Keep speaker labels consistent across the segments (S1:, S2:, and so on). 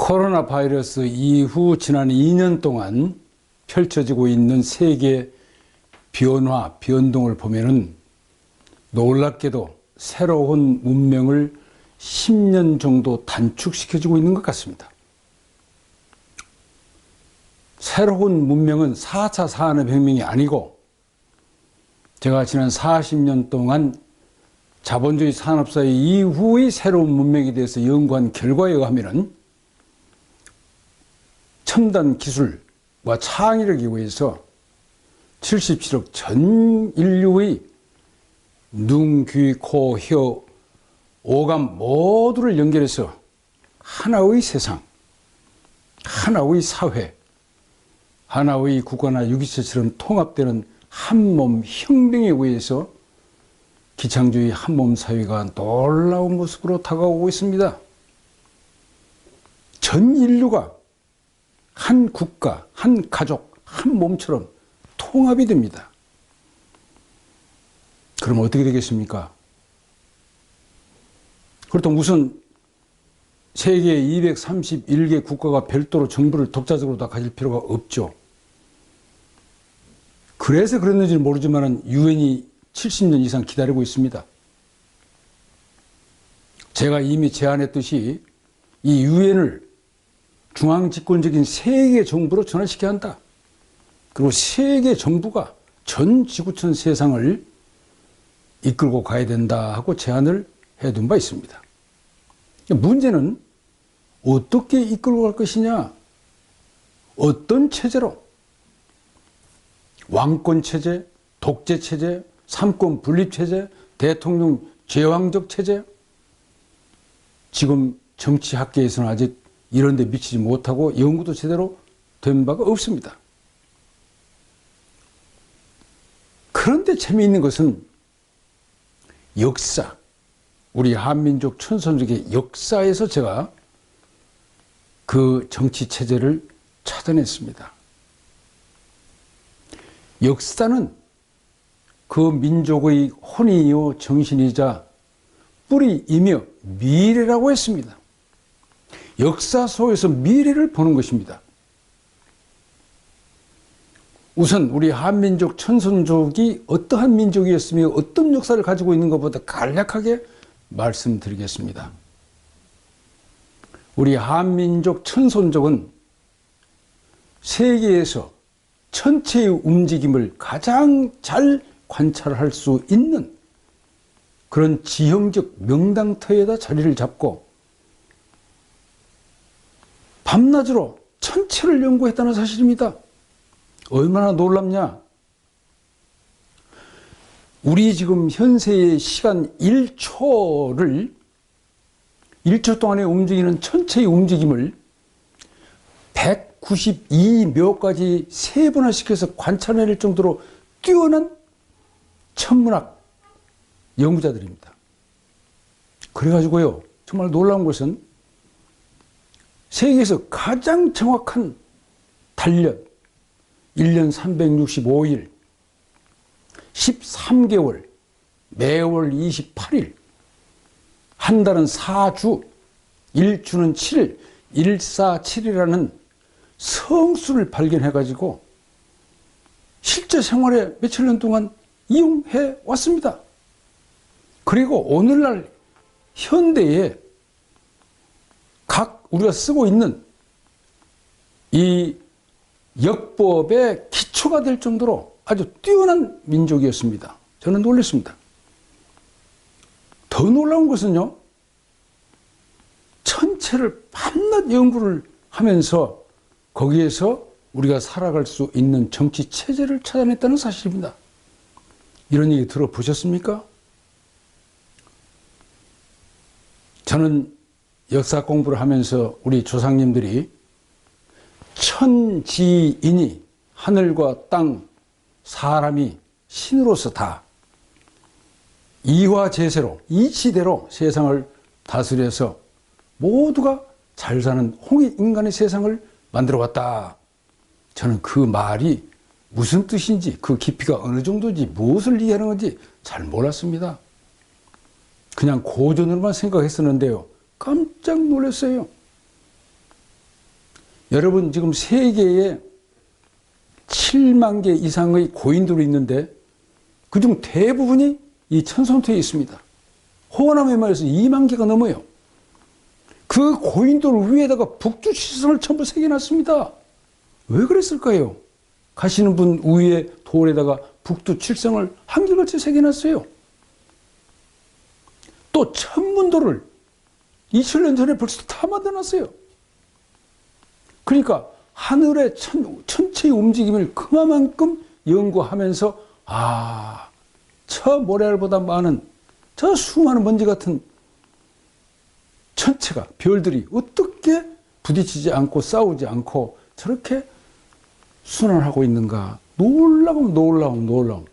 S1: 코로나 바이러스 이후 지난 2년 동안 펼쳐지고 있는 세계 변화, 변동을 보면은 놀랍게도 새로운 문명을 10년 정도 단축시켜주고 있는 것 같습니다. 새로운 문명은 4차 산업혁명이 아니고 제가 지난 40년 동안 자본주의 산업사회 이후의 새로운 문명에 대해서 연구한 결과에 의하면은 첨단 기술과 창의력에 의해서 77억 전 인류의 눈, 귀, 코, 혀, 오감 모두를 연결해서 하나의 세상, 하나의 사회, 하나의 국가나 유기체처럼 통합되는 한몸 혁명에 의해서 기창주의 한몸 사회가 놀라운 모습으로 다가오고 있습니다. 전 인류가 한 국가, 한 가족, 한 몸처럼 통합이 됩니다. 그럼 어떻게 되겠습니까? 그렇다면 우선 세계 231개 국가가 별도로 정부를 독자적으로 다 가질 필요가 없죠. 그래서 그랬는지는 모르지만 유엔이 70년 이상 기다리고 있습니다. 제가 이미 제안했듯이 이 유엔을 중앙집권적인 세계 정부로 전환시켜야 한다. 그리고 세계 정부가 전 지구촌 세상을 이끌고 가야 된다 하고 제안을 해둔 바 있습니다. 문제는 어떻게 이끌고 갈 것이냐, 어떤 체제로, 왕권 체제, 독재 체제, 삼권 분립 체제, 대통령 제왕적 체제. 지금 정치학계에서는 아직 이런 데 미치지 못하고 연구도 제대로 된 바가 없습니다. 그런데 재미있는 것은 역사, 우리 한민족 천선족의 역사에서 제가 그 정치 체제를 찾아냈습니다. 역사는 그 민족의 혼이요 정신이자 뿌리이며 미래라고 했습니다. 역사 속에서 미래를 보는 것입니다. 우선 우리 한민족 천선족이 어떠한 민족이었으며 어떤 역사를 가지고 있는 것보다 간략하게 말씀드리겠습니다. 우리 한민족 천선족은 세계에서 천체의 움직임을 가장 잘 관찰할 수 있는 그런 지형적 명당터에다 자리를 잡고 밤낮으로 천체를 연구했다는 사실입니다. 얼마나 놀랍냐? 우리 지금 현세의 시간 1초 동안에 움직이는 천체의 움직임을 192묘까지 세분화시켜서 관찰해낼 정도로 뛰어난 천문학 연구자들입니다. 그래가지고요, 정말 놀라운 것은 세계에서 가장 정확한 달력, 1년 365일, 13개월, 매월 28일, 한 달은 4주, 1주는 7일, 147이라는 성수를 발견해가지고 실제 생활에 며칠 년 동안 이용해 왔습니다. 그리고 오늘날 현대에 각 우리가 쓰고 있는 이 역법의 기초가 될 정도로 아주 뛰어난 민족이었습니다. 저는 놀랐습니다. 더 놀라운 것은요, 천체를 밤낮 연구를 하면서 거기에서 우리가 살아갈 수 있는 정치 체제를 찾아냈다는 사실입니다. 이런 얘기 들어보셨습니까? 저는 역사 공부를 하면서 우리 조상님들이 천지인이 하늘과 땅, 사람이 신으로서 다 이화제세로, 이치대로 세상을 다스려서 모두가 잘 사는 홍익인간의 세상을 만들어 왔다. 저는 그 말이 무슨 뜻인지, 그 깊이가 어느 정도인지, 무엇을 이해하는 건지 잘 몰랐습니다. 그냥 고전으로만 생각했었는데요, 깜짝 놀랐어요. 여러분 지금 세계에 7만 개 이상의 고인돌이 있는데 그중 대부분이 이 천손토에 있습니다. 호남에 말해서 2만 개가 넘어요. 그 고인돌 위에다가 북두칠성을 전부 새겨놨습니다. 왜 그랬을까요? 가시는 분 위에 돌에다가 북두칠성을 한결같이 새겨놨어요. 또 천문도를 2000년 전에 벌써 다 만들어놨어요. 그러니까 하늘의 천체의 움직임을 그만큼 연구하면서 저 모래알보다 많은 저 수많은 먼지 같은 천체가, 별들이 어떻게 부딪히지 않고 싸우지 않고 저렇게 순환하고 있는가. 놀라움.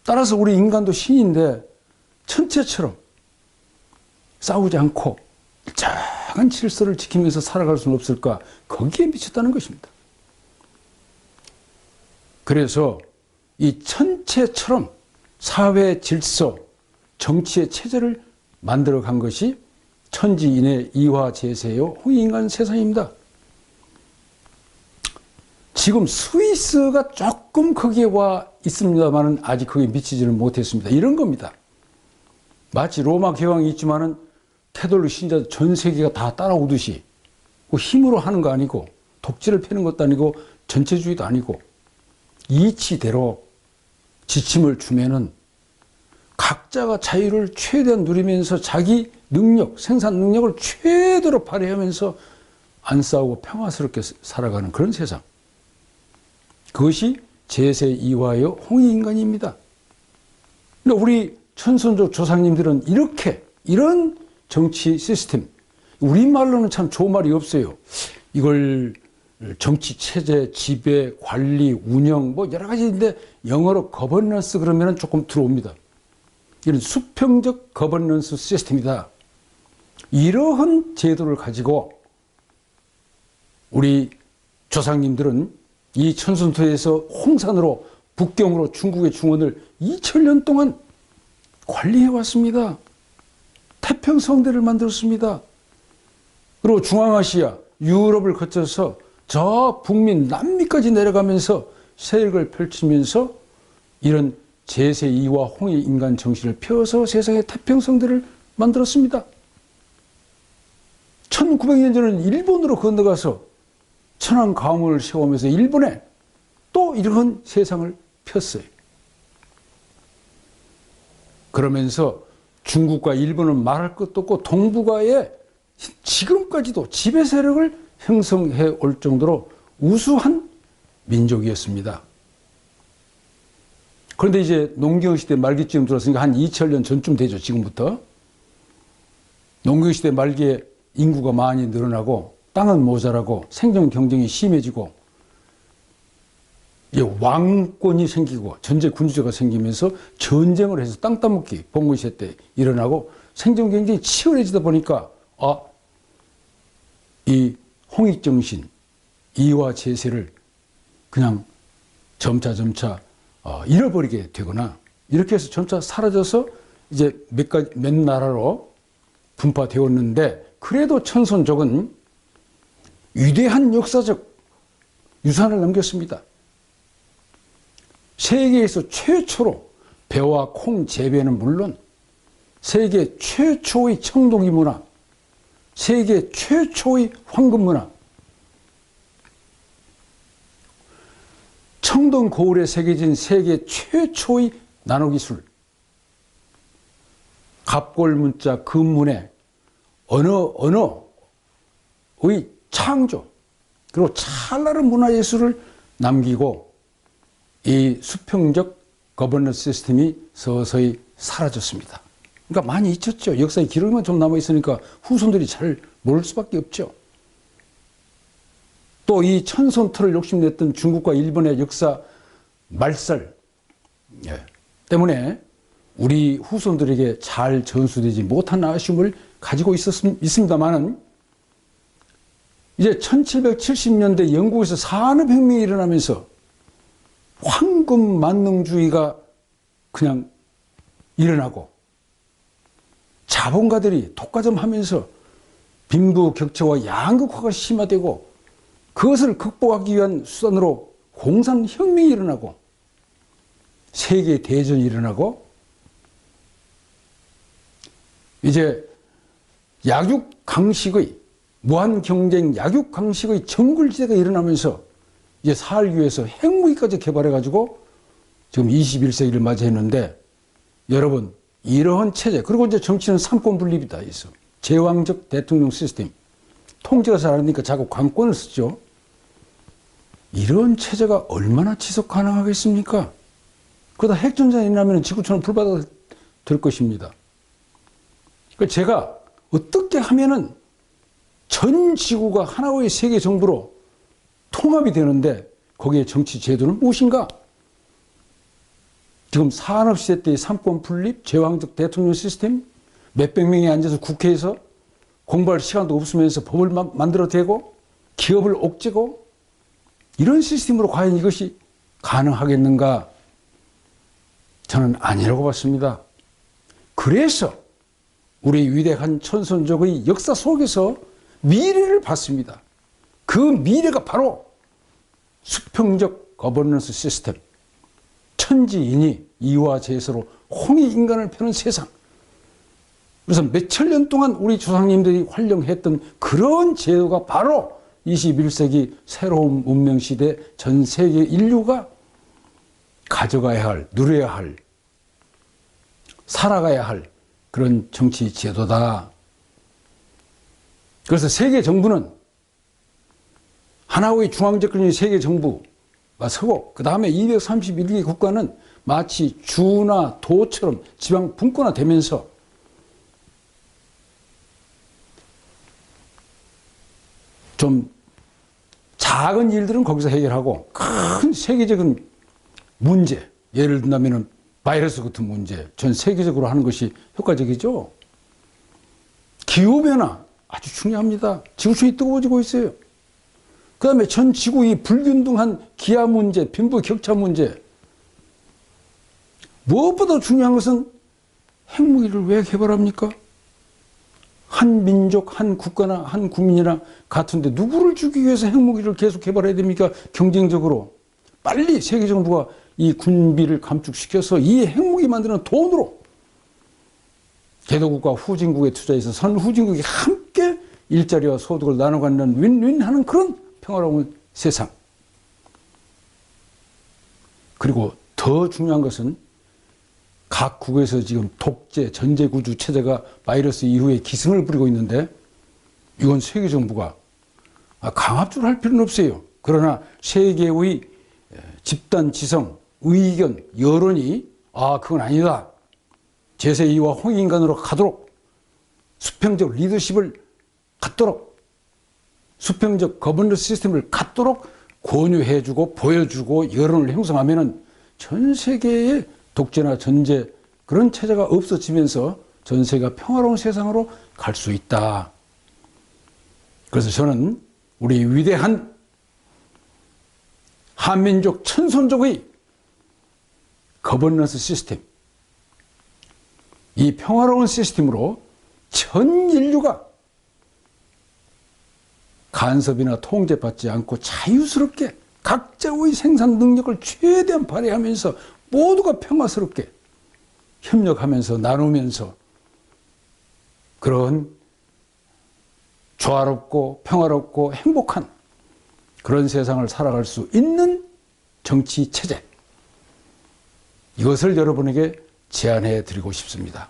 S1: 따라서 우리 인간도 신인데 천체처럼 싸우지 않고 일정한 질서를 지키면서 살아갈 수는 없을까? 거기에 미쳤다는 것입니다. 그래서 이 천체처럼 사회 질서, 정치의 체제를 만들어간 것이 천지인의 이화제세요 홍익인간 세상입니다. 지금 스위스가 조금 거기에 와 있습니다만은 아직 거기에 미치지는 못했습니다. 이런 겁니다. 마치 로마 교황이 있지만은 캐톨릭 신자 전 세계가 다 따라오듯이 힘으로 하는 거 아니고 독재를 펴는 것도 아니고 전체주의도 아니고 이치대로 지침을 주면은 각자가 자유를 최대한 누리면서 자기 능력, 생산 능력을 최대로 발휘하면서 안 싸우고 평화스럽게 살아가는 그런 세상. 그것이 제세2화의 홍익인간입니다. 그러니까 우리 천선조 조상님들은 이런 정치 시스템, 우리말로는 참 좋은 말이 없어요. 이걸 정치 체제, 지배, 관리, 운영 뭐 여러 가지인데 영어로 거버넌스 그러면 조금 들어옵니다. 이런 수평적 거버넌스 시스템이다. 이러한 제도를 가지고 우리 조상님들은 이 천선토에서 홍산으로 북경으로 중국의 중원을 2000년 동안 관리해 왔습니다. 태평성대를 만들었습니다. 그리고 중앙아시아, 유럽을 거쳐서 저 북미, 남미까지 내려가면서 세력을 펼치면서 이런 제세2화 홍익인간 정신을 펴서 세상의 태평성대를 만들었습니다. 1900년 전에는 일본으로 건너가서 천황가문을 세우면서 일본에 또 이런 세상을 폈어요. 그러면서 중국과 일본은 말할 것도 없고 동북아에 지금까지도 지배 세력을 형성해 올 정도로 우수한 민족이었습니다. 그런데 이제 농경시대 말기쯤 들었으니까 한 2000년 전쯤 되죠. 지금부터. 농경시대 말기에 인구가 많이 늘어나고 땅은 모자라고 생존 경쟁이 심해지고 왕권이 생기고 전제 군주제가 생기면서 전쟁을 해서 땅 따먹기 봉건시대 때 일어나고 생존 경쟁이 치열해지다 보니까 이 홍익정신, 이화제세를 그냥 점차 잃어버리게 되거나 이렇게 해서 점차 사라져서 이제 몇 나라로 분파되었는데 그래도 천손족은 위대한 역사적 유산을 남겼습니다. 세계에서 최초로 배와 콩 재배는 물론 세계 최초의 청동기 문화, 세계 최초의 황금 문화, 청동 거울에 새겨진 세계 최초의 나노기술, 갑골문자 금문에 언어의 창조, 그리고 찬란한 문화예술을 남기고 이 수평적 거버넌스 시스템이 서서히 사라졌습니다. 그러니까 많이 잊혔죠. 역사의 기록만 좀 남아있으니까 후손들이 잘 모를 수밖에 없죠. 또 이 천손토를 욕심냈던 중국과 일본의 역사 말살 때문에 우리 후손들에게 잘 전수되지 못한 아쉬움을 가지고 있습니다만은 이제 1770년대 영국에서 산업혁명이 일어나면서 황금 만능주의가 그냥 일어나고 자본가들이 독과점하면서 빈부격차와 양극화가 심화되고 그것을 극복하기 위한 수단으로 공산혁명이 일어나고 세계 대전이 일어나고 이제 약육강식의 무한경쟁 약육강식의 정글지대가 일어나면서 이제 살기 위해서 핵무기까지 개발해가지고 지금 21세기를 맞이했는데 여러분 이러한 체제 그리고 이제 정치는 삼권분립이 다 있어. 제왕적 대통령 시스템. 통제가 잘 안 되니까 자꾸 관권을 쓰죠. 이런 체제가 얼마나 지속 가능하겠습니까? 그러다 핵전쟁이 일어나면 지구촌은 불바다가 될 것입니다. 그러니까 제가 어떻게 하면은 전 지구가 하나의 세계 정부로 통합이 되는데 거기에 정치 제도는 무엇인가? 지금 산업시대 때의 삼권 분립, 제왕적 대통령 시스템, 몇백 명이 앉아서 국회에서 공부할 시간도 없으면서 법을 만들어대고 기업을 옥죄고 이런 시스템으로 과연 이것이 가능하겠는가? 저는 아니라고 봤습니다. 그래서 우리 위대한 천선족의 역사 속에서 미래를 봤습니다. 그 미래가 바로 수평적 거버넌스 시스템, 천지인이 이와 제서로 홍익인간을 펴는 세상. 그래서 몇천 년 동안 우리 조상님들이 활용했던 그런 제도가 바로 21세기 새로운 문명시대 전 세계 인류가 가져가야 할, 누려야 할, 살아가야 할 그런 정치 제도다. 그래서 세계 정부는 하나의 중앙집권의 세계 정부가 서고 그 다음에 231개 국가는 마치 주나 도처럼 지방 분권화되면서 좀 작은 일들은 거기서 해결하고 큰 세계적인 문제, 예를 든다면 바이러스 같은 문제, 전 세계적으로 하는 것이 효과적이죠. 기후변화 아주 중요합니다. 지구촌이 뜨거워지고 있어요. 그 다음에 전 지구의 불균등한 기아 문제, 빈부 격차 문제. 무엇보다 중요한 것은 핵무기를 왜 개발합니까? 한 민족, 한 국가나 한 국민이나 같은데 누구를 죽이기 위해서 핵무기를 계속 개발해야 됩니까? 경쟁적으로. 빨리 세계 정부가 이 군비를 감축시켜서 이 핵무기 만드는 돈으로 개도국과 후진국에 투자해서 선후진국이 함께 일자리와 소득을 나눠 갖는 윈윈하는 그런 평화로운 세상. 그리고 더 중요한 것은 각 국에서 지금 독재, 전제구주 체제가 바이러스 이후에 기승을 부리고 있는데 이건 세계 정부가 강압적으로 할 필요는 없어요. 그러나 세계의 집단 지성, 의견, 여론이 그건 아니다. 제세2와 홍익인간으로 가도록 수평적 리더십을 갖도록 수평적 거버넌스 시스템을 갖도록 권유해주고 보여주고 여론을 형성하면은 전 세계의 독재나 전제 그런 체제가 없어지면서 전 세계가 평화로운 세상으로 갈 수 있다. 그래서 저는 우리 위대한 한민족 천손족의 거버넌스 시스템, 이 평화로운 시스템으로 전 인류가 간섭이나 통제받지 않고 자유스럽게 각자의 생산 능력을 최대한 발휘하면서 모두가 평화스럽게 협력하면서 나누면서 그런 조화롭고 평화롭고 행복한 그런 세상을 살아갈 수 있는 정치 체제, 이것을 여러분에게 제안해 드리고 싶습니다.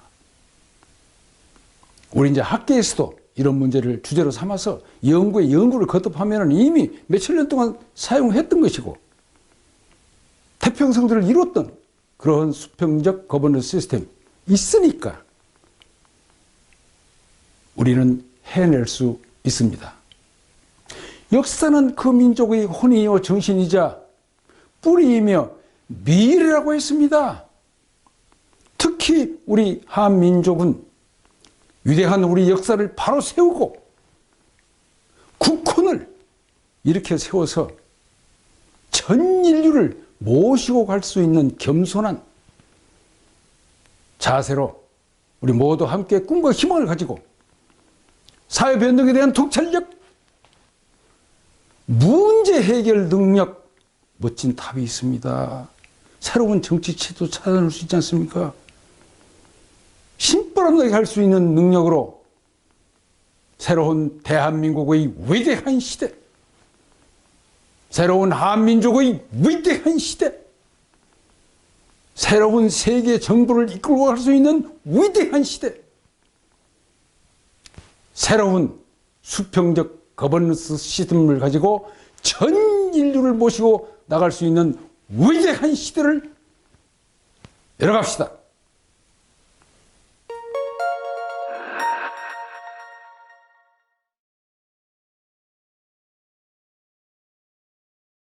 S1: 우리 이제 학계에서도 이런 문제를 주제로 삼아서 연구를 거듭하면 이미 몇천 년 동안 사용했던 것이고 태평성들을 이뤘던 그런 수평적 거버넌스 시스템 있으니까 우리는 해낼 수 있습니다. 역사는 그 민족의 혼이요 정신이자 뿌리이며 미래라고 했습니다. 특히 우리 한민족은 위대한 우리 역사를 바로 세우고 국혼을 이렇게 세워서 전 인류를 모시고 갈 수 있는 겸손한 자세로 우리 모두 함께 꿈과 희망을 가지고 사회 변동에 대한 독찰력, 문제 해결 능력, 멋진 답이 있습니다. 새로운 정치 체도 찾아낼 수 있지 않습니까? 신바람나게 할 수 있는 능력으로 새로운 대한민국의 위대한 시대, 새로운 한민족의 위대한 시대, 새로운 세계 정부를 이끌고 갈 수 있는 위대한 시대, 새로운 수평적 거버넌스 시스템을 가지고 전 인류를 모시고 나갈 수 있는 위대한 시대를 열어갑시다.